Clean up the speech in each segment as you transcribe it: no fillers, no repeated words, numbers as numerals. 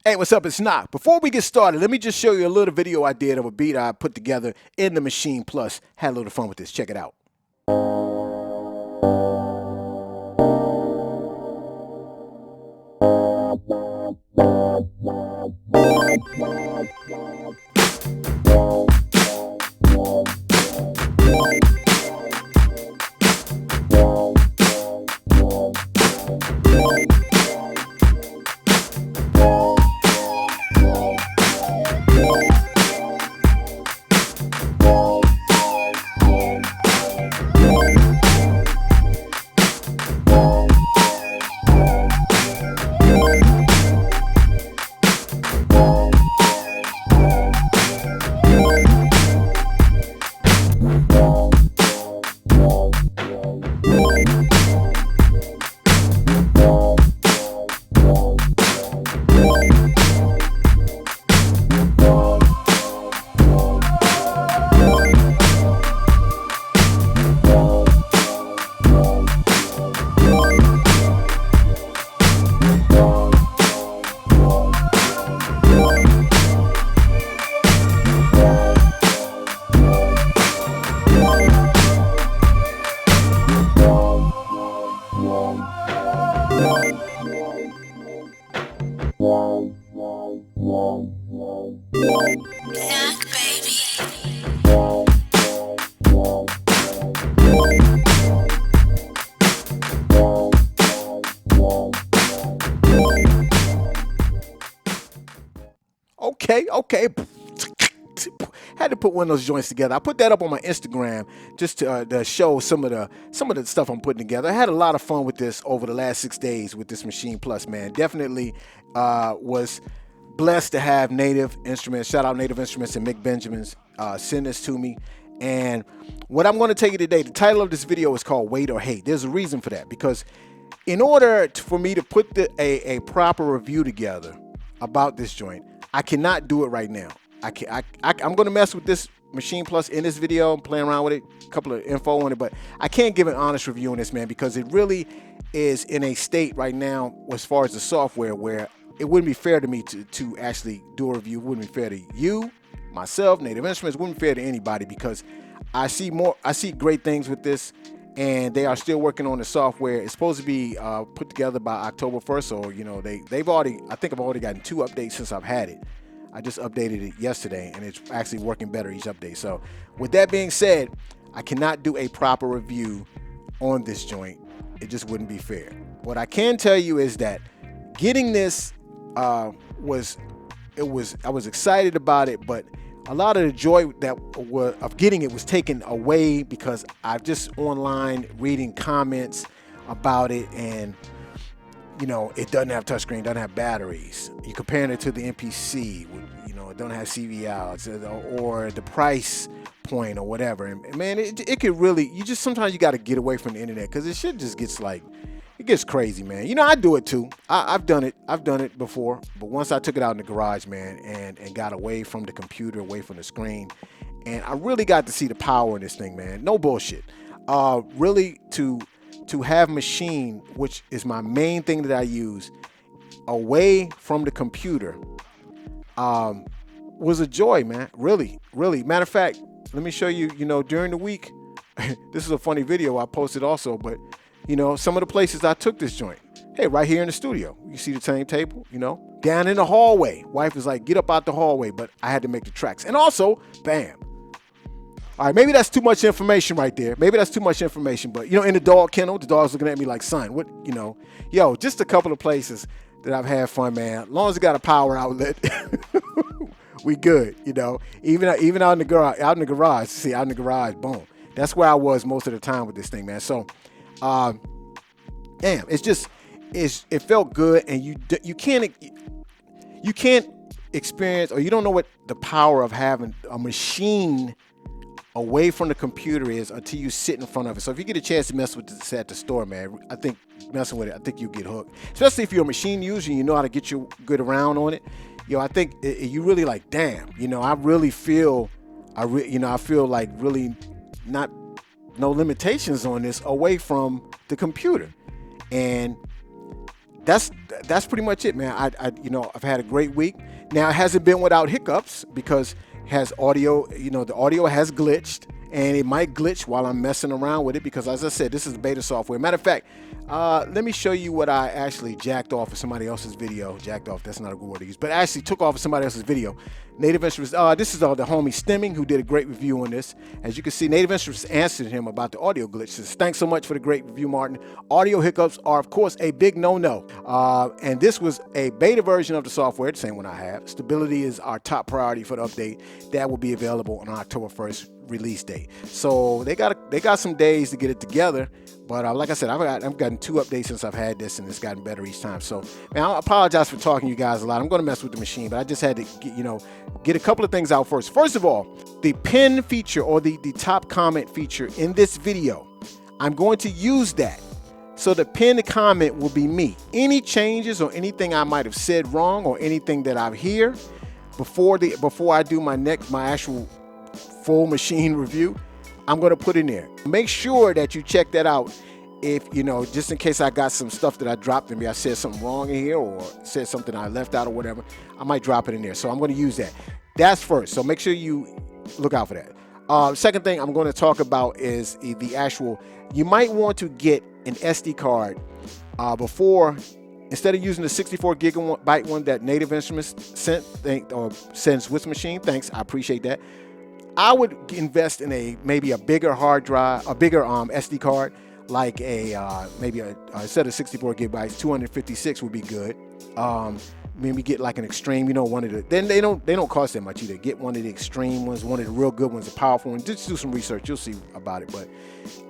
Hey, what's up? It's Knock. Before we get started, let me just show you a little video I did of a beat I put together in the Maschine Plus. Had a little fun with this. Check it out. Knock, baby. Okay. Had to put one of those joints together. I put that up on my Instagram just to show some of the stuff I'm putting together. I had a lot of fun with this over the last 6 days with this Maschine Plus, man. Definitely was blessed to have Native Instruments. Shout out Native Instruments and Mick Benjamins send this to me. And what I'm going to tell you today, the title of this video is called Wait or Hate. There's a reason for that, because in order for me to put a proper review together about this joint, I cannot do it right now. I'm going to mess with this Maschine Plus in this video, playing around with it, a couple of info on it, but I can't give an honest review on this, man, because it really is in a state right now as far as the software where it wouldn't be fair to me to actually do a review. It wouldn't be fair to you, myself, Native Instruments. It wouldn't be fair to anybody, because I see great things with this, and they are still working on the software. It's supposed to be put together by October 1st, so they've already, I think I've already gotten 2 updates since I've had it. I just updated it yesterday, and it's actually working better each update. So with that being said, I cannot do a proper review on this joint. It just wouldn't be fair. What I can tell you is that getting this I was excited about it, but a lot of the joy of getting it was taken away because I've just online reading comments about it, and it doesn't have touchscreen, doesn't have batteries. You're comparing it to the MPC, it don't have CV outs, or the price point or whatever. And man, it could really, sometimes you got to get away from the internet, because it shit just gets it gets crazy, man. I do it too. I've done it before, but once I took it out in the garage, man, and got away from the computer, away from the screen, and I really got to see the power in this thing, man. No bullshit. Really to have Maschine, which is my main thing that I use, away from the computer, was a joy, man. Really. Matter of fact, let me show you, during the week, this is a funny video I posted also, but, some of the places I took this joint. Hey, right here in the studio, you see the same table, down in the hallway. Wife was like, get up out the hallway, but I had to make the tracks. And also, bam. All right, maybe that's too much information right there. Maybe that's too much information, but in the dog kennel, the dog's looking at me like, son, what, just a couple of places that I've had fun, man. As long as it got a power outlet, we good, Even out in the garage, see, out in the garage, boom. That's where I was most of the time with this thing, man. So, damn, it felt good, and you can't experience, or you don't know what the power of having a machine away from the computer is until you sit in front of it. So if you get a chance to mess with this at the store, man, I think messing with it, I think you get hooked. Especially if you're a machine user and you know how to get your good around on it. I think you really like, damn, I really feel, I feel like really no limitations on this away from the computer. And that's pretty much it, man. I've had a great week. Now it hasn't been without hiccups because has audio, the audio has glitched, and it might glitch while I'm messing around with it because, as I said, this is beta software. Matter of fact, let me show you what I actually jacked off of somebody else's video. Jacked off, that's not a good word to use, but I actually took off of somebody else's video. Native Instruments, this is the homie Stemming who did a great review on this. As you can see, Native Instruments answered him about the audio glitches. Thanks so much for the great review, Martin. Audio hiccups are, of course, a big no-no. And this was a beta version of the software, the same one I have. Stability is our top priority for the update. That will be available on October 1st release date. So they got some days to get it together. But like I said, I've gotten 2 updates since I've had this, and it's gotten better each time. So, man, I apologize for talking to you guys a lot. I'm going to mess with the machine, but I just had to get a couple of things out first. First of all, the pin feature or the top comment feature in this video, I'm going to use that. So the pinned comment will be me. Any changes or anything I might have said wrong or anything that I hear before I do my actual full machine review, I'm going to put in there. Make sure that you check that out. If, just in case I got some stuff that I dropped in me, I said something wrong in here or said something I left out or whatever, I might drop it in there. So I'm going to use that. That's first. So make sure you look out for that. Second thing I'm going to talk about is the actual, you might want to get an SD card before, instead of using the 64 gigabyte one that Native Instruments sends with Maschine. Thanks, I appreciate that. I would invest in maybe a bigger hard drive, a bigger SD card, like maybe instead of 64 gigabytes, 256 would be good. Maybe get like an extreme, one of the. Then they don't cost that much either. Get one of the extreme ones, one of the real good ones, a powerful one. Just do some research, you'll see about it. But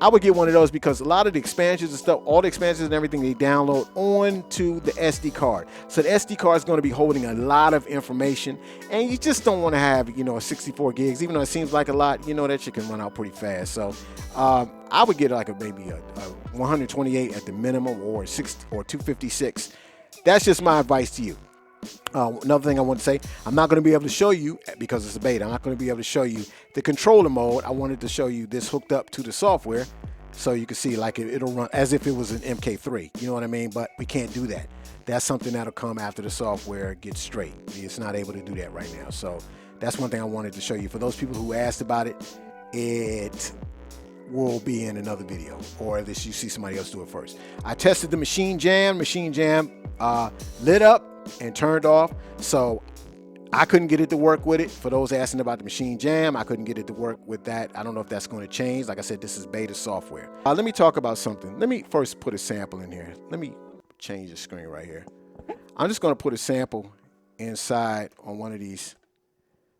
I would get one of those because a lot of the expansions and stuff, all the expansions and everything, they download onto the SD card. So the SD card is going to be holding a lot of information, and you just don't want to have a 64 gigs, even though it seems like a lot. That shit can run out pretty fast. So I would get like maybe a 128 at the minimum, or 256. That's just my advice to you. Another thing I want to say, I'm not going to be able to show you, because it's a beta, I'm not going to be able to show you the controller mode. I wanted to show you this hooked up to the software so you can see like it'll run as if it was an MK3. You know what I mean? But we can't do that. That's something that'll come after the software gets straight. It's not able to do that right now. So that's one thing I wanted to show you. For those people who asked about it, it will be in another video, or at least you see somebody else do it first. I tested the Maschine Jam. Maschine Jam lit up and turned off, so I couldn't get it to work with it. For those asking about the Maschine Jam, I couldn't get it to work with that. I don't know if that's going to change. Like I said, this is beta software. Let me talk about something. Let me first put a sample in here. Let me change the screen right here. I'm just going to put a sample inside on one of these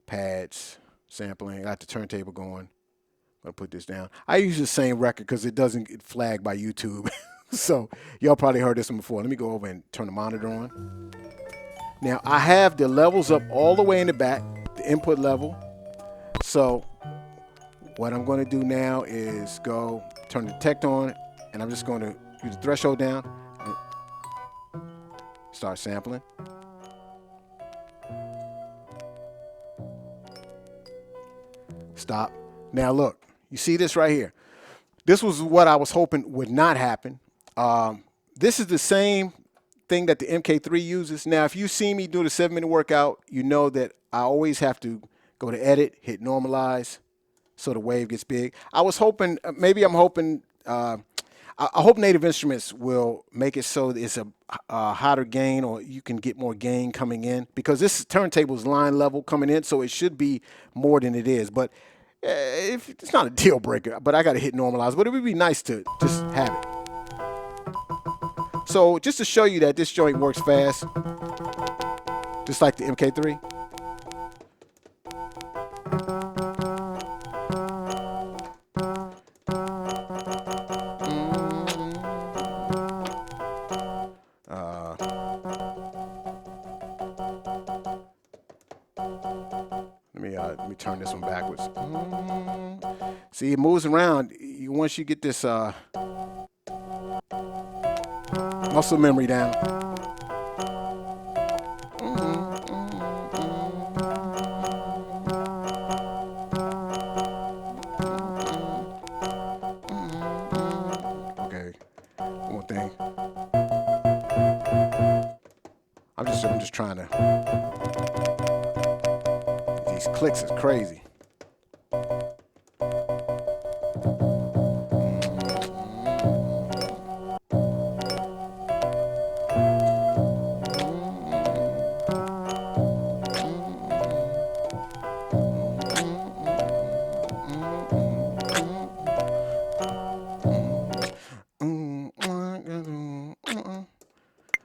pads. Sampling. I got the turntable going. I'm going to put this down. I use the same record because it doesn't get flagged by YouTube. So y'all probably heard this one before. Let me go over and turn the monitor on. Now I have the levels up all the way in the back, the input level. So what I'm going to do now is go turn the detect on, and I'm just going to use the threshold down and start sampling. Stop. Now look, you see this right here. This was what I was hoping would not happen. This is the same thing that the MK3 uses. Now, if you see me do the 7-minute workout, you know that I always have to go to edit, hit normalize, so the wave gets big. I was hoping, maybe I'm hoping, I hope Native Instruments will make it so it's a hotter gain, or you can get more gain coming in, because this turntable is line level coming in, so it should be more than it is. But if it's not a deal breaker, but I got to hit normalize. But it would be nice to just have it. So just to show you that this joint works fast, just like the MK3. Let me turn this one backwards. See, it moves around. Once you get this muscle memory down. Okay, one more thing. These clicks is crazy.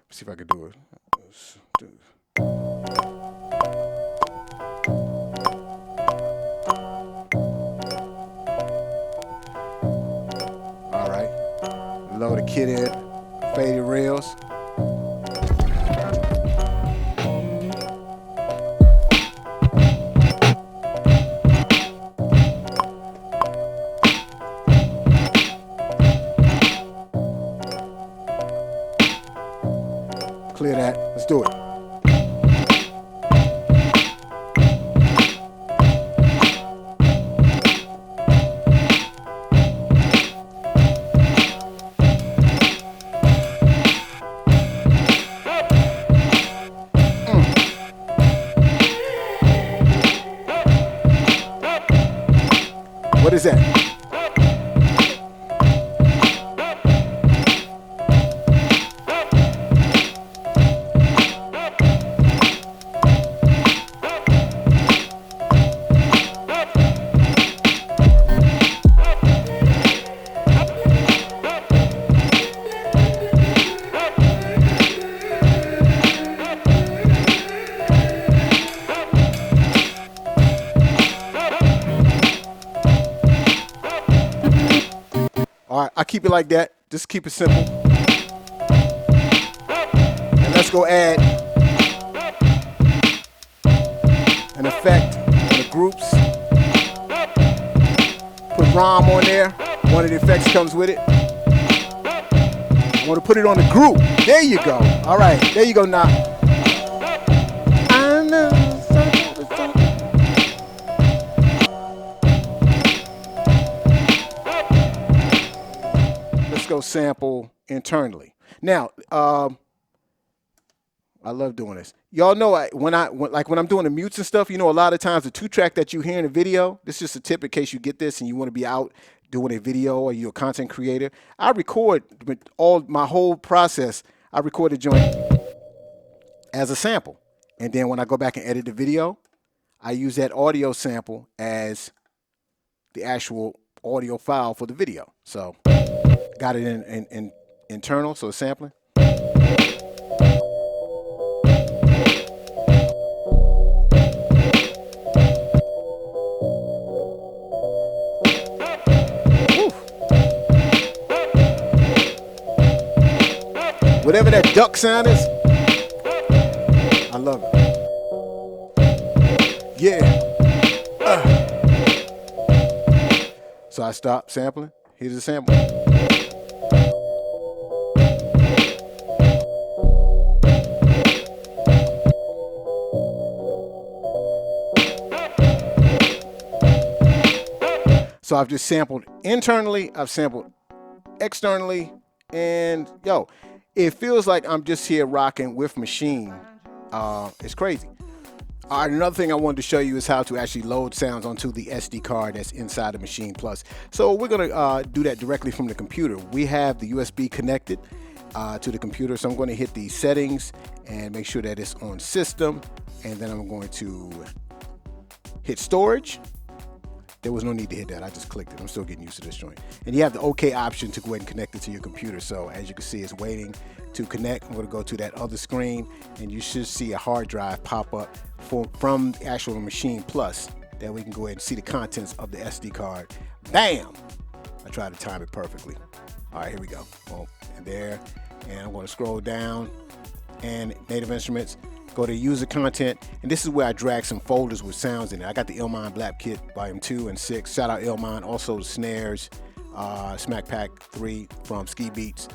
See if I can do it. All right. Load the kit in. Faded rails. Clear that. Let's do it. What is that? All right, I keep it like that. Just keep it simple. And let's go add an effect on the groups. Put ROM on there. One of the effects comes with it. I want to put it on the group. There you go. All right, there you go now. I know. Let's go sample internally. Now, I love doing this. Y'all know when I'm doing the mutes and stuff, you know, a lot of times the 2-track that you hear in a video, this is just a tip in case you get this and you want to be out doing a video or you're a content creator. I record with my whole process. I record the joint as a sample. And then when I go back and edit the video, I use that audio sample as the actual audio file for the video. So got it in internal, so it's sampling. Whatever that duck sound is, I love it. Yeah. So I stop sampling. Here's the sample. So I've just sampled internally, I've sampled externally, and yo, it feels like I'm just here rocking with Maschine. It's crazy. All right, another thing I wanted to show you is how to actually load sounds onto the SD card that's inside of Maschine Plus. So we're gonna do that directly from the computer. We have the USB connected to the computer, so I'm going to hit the settings and make sure that it's on system, and then I'm going to hit storage. There was no need to hit that. I just clicked it. I'm still getting used to this joint. And you have the OK option to go ahead and connect it to your computer. So as you can see, it's waiting to connect. I'm going to go to that other screen, and you should see a hard drive pop up from the actual Maschine Plus that we can go ahead and see the contents of the SD card. Bam! I tried to time it perfectly. All right, here we go. Boom, and there. And I'm going to scroll down, and Native Instruments. Go to user content, and this is where I drag some folders with sounds in it. I got the Illmind Blap Kit Volume 2 and 6. Shout out Illmind. Also the snares, Smack Pack 3 from Ski Beats.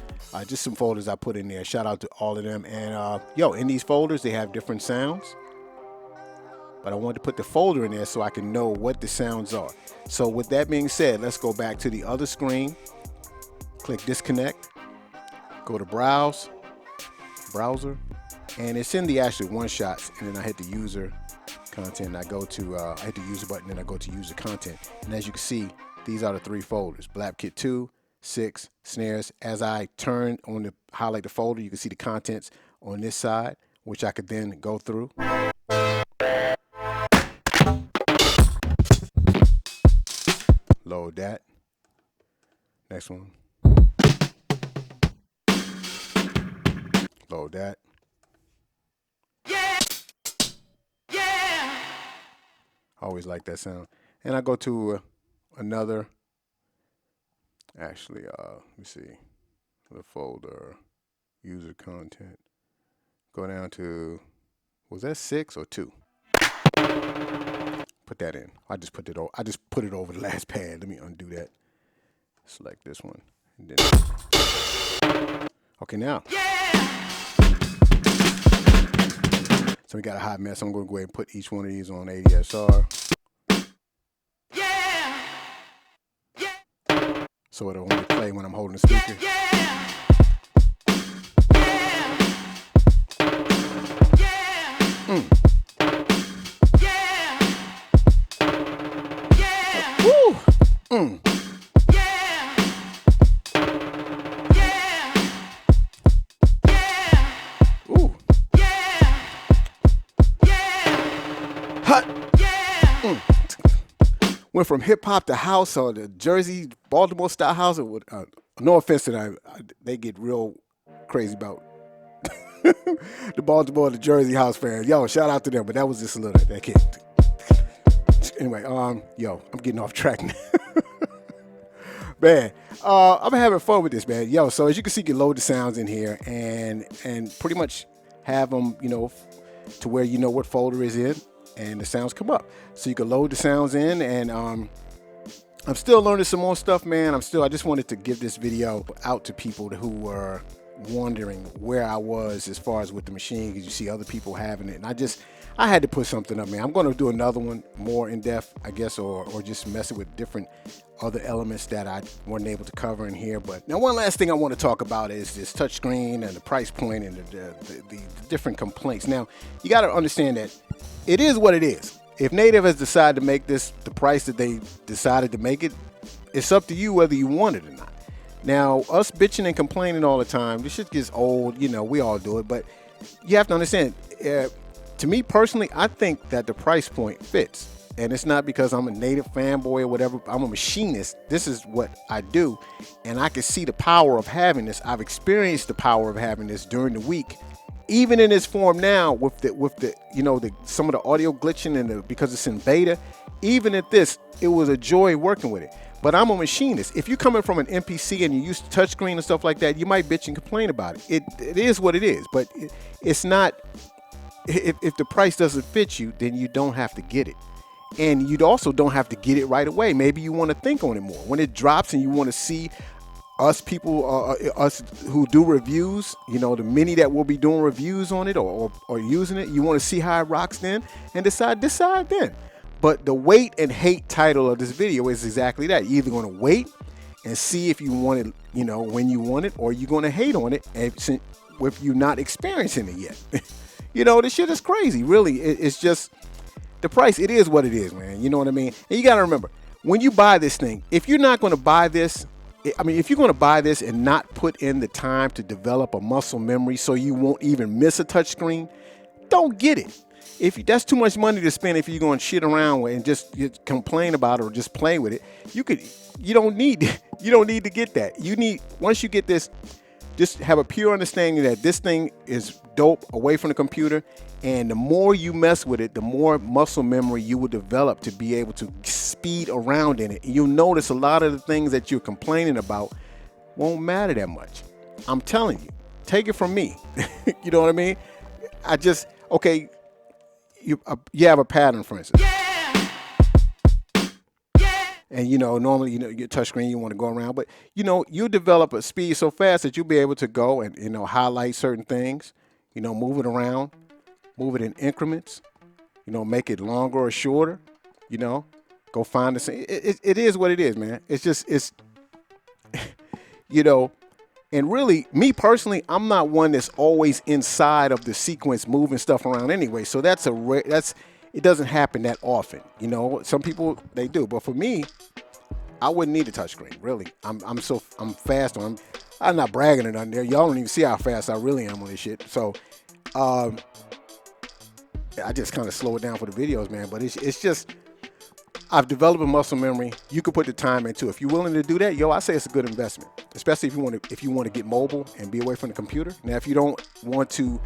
Just some folders I put in there. Shout out to all of them. And yo, in these folders, they have different sounds. But I wanted to put the folder in there so I can know what the sounds are. So with that being said, let's go back to the other screen. Click disconnect. Go to browser. and it's in the actual one shots, and then I hit the user content. I go to I hit the user button, then I go to user content, and as you can see, these are the 3 folders: Blap Kit 2, 6, snares. As I turn on the highlight the folder, you can see the contents on this side, which I could then go through. Load that. Next one. Load that. Yeah. Yeah. I always like that sound. And I go to another. Actually, let me see. The folder, user content. Go down to, was that 6 or 2? Put that in. I just put it over the last pad. Let me undo that. Select this one. And then, okay, now. Yeah. So we got a hot mess. I'm going to go ahead and put each one of these on ADSR. Yeah. Yeah. So it'll only play when I'm holding the speaker. Yeah. Yeah. Yeah. Yeah. Yeah. Woo. Yeah. Yeah. Yeah. Ooh. Yeah. Yeah. Hot. Yeah. Went from hip hop to house, or the Jersey, Baltimore style house. No offense to them, they get real crazy about the Baltimore, the Jersey house fans. Yo, shout out to them, but that was just a little that kid. Anyway, yo, I'm getting off track now. Man, I'm having fun with this, man. Yo, so as you can see, you can load the sounds in here and pretty much have them, to where you know what folder is in, and the sounds come up. So you can load the sounds in, and I'm still learning some more stuff, man. I just wanted to give this video out to people who were wondering where I was as far as with the Maschine, because you see other people having it, and I had to put something up, man. I'm going to do another one more in depth, I guess, or just messing with different other elements that I wasn't able to cover in here. But now, one last thing I want to talk about is this touchscreen and the price point and the different complaints. Now, you got to understand that it is what it is. If Native has decided to make this the price that they decided to make it, it's up to you whether you want it or not. Now, us bitching and complaining all the time, this shit gets old. We all do it. But you have to understand, to me personally, I think that the price point fits. And it's not because I'm a Native fanboy or whatever. I'm a machinist. This is what I do. And I can see the power of having this. I've experienced the power of having this during the week, even in this form now with the some of the audio glitching and because it's in beta. Even at this, it was a joy working with it. But I'm a machinist. If you're coming from an NPC and you used to touchscreen and stuff like that, you might bitch and complain about it. It is what it is. But it's not. If the price doesn't fit you, then you don't have to get it. And you also don't have to get it right away. Maybe you want to think on it more. When it drops and you want to see us people, us who do reviews, the many that will be doing reviews on it or using it, you want to see how it rocks then and decide then. But the wait and hate title of this video is exactly that. You're either going to wait and see if you want it, when you want it, or you're going to hate on it if you're not experiencing it yet. This shit is crazy. Really, it's just the price. It is what it is, man. You know what I mean? And you got to remember, when you buy this thing, if you're not going to buy this, if you're going to buy this and not put in the time to develop a muscle memory so you won't even miss a touchscreen, don't get it. That's too much money to spend if you're going to shit around with and just complain about it or just play with it. You don't need to get that. Once you get this, just have a pure understanding that this thing is dope away from the computer, and the more you mess with it, the more muscle memory you will develop to be able to speed around in it. And you'll notice a lot of the things that you're complaining about won't matter that much. I'm telling you, take it from me. You know what I mean? You have a pattern, for instance. Yeah. Yeah. And normally, your touchscreen, you want to go around, but you develop a speed so fast that you'll be able to go and highlight certain things, move it around, move it in increments, make it longer or shorter, go find it is what it is, man. It's just And really, me personally, I'm not one that's always inside of the sequence moving stuff around anyway. So that's it doesn't happen that often. You know, some people they do, but for me, I wouldn't need a touchscreen. Really, I'm fast on. I'm not bragging or nothing there. Y'all don't even see how fast I really am on this shit. So, um, I just kind of slow it down for the videos, man. But it's just I've developed a muscle memory. You could put the time into. If you're willing to do that, I say it's a good investment, especially if you want to get mobile and be away from the computer. Now, if you don't want to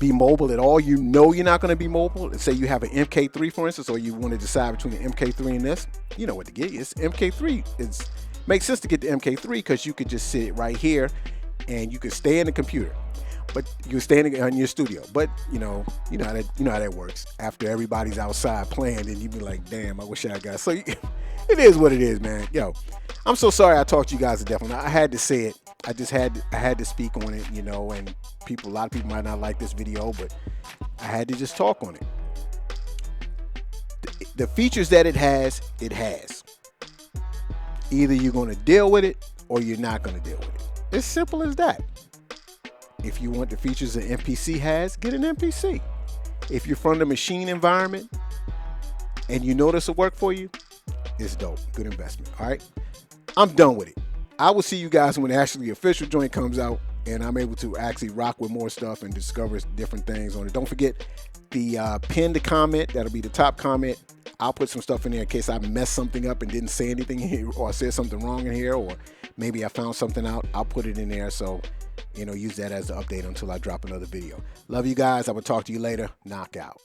be mobile at all, you know you're not going to be mobile. Let's say you have an MK3, for instance, or you want to decide between the MK3 and this. You know what to get. It's MK3. It makes sense to get the MK3 because you could just sit right here and you could stay in the computer. But you're standing in your studio. But you know how that works. After everybody's outside playing, then you be like, damn, I wish I got. So it is what it is, man. Yo, I'm so sorry I talked to you guys to death. I had to say it. I had to speak on it, and a lot of people might not like this video, but I had to just talk on it. The features that it has. Either you're going to deal with it or you're not going to deal with it. It's simple as that. If you want the features an MPC has, get an MPC. If you're from the Maschine environment and you know this will work for you, it's dope. Good investment. All right. I'm done with it. I will see you guys when actually the official joint comes out and I'm able to actually rock with more stuff and discover different things on it. Don't forget the pin to comment. That'll be the top comment. I'll put some stuff in there in case I messed something up and didn't say anything here, or I said something wrong in here, or maybe I found something out. I'll put it in there. So, use that as an update until I drop another video. Love you guys. I will talk to you later. Knockout.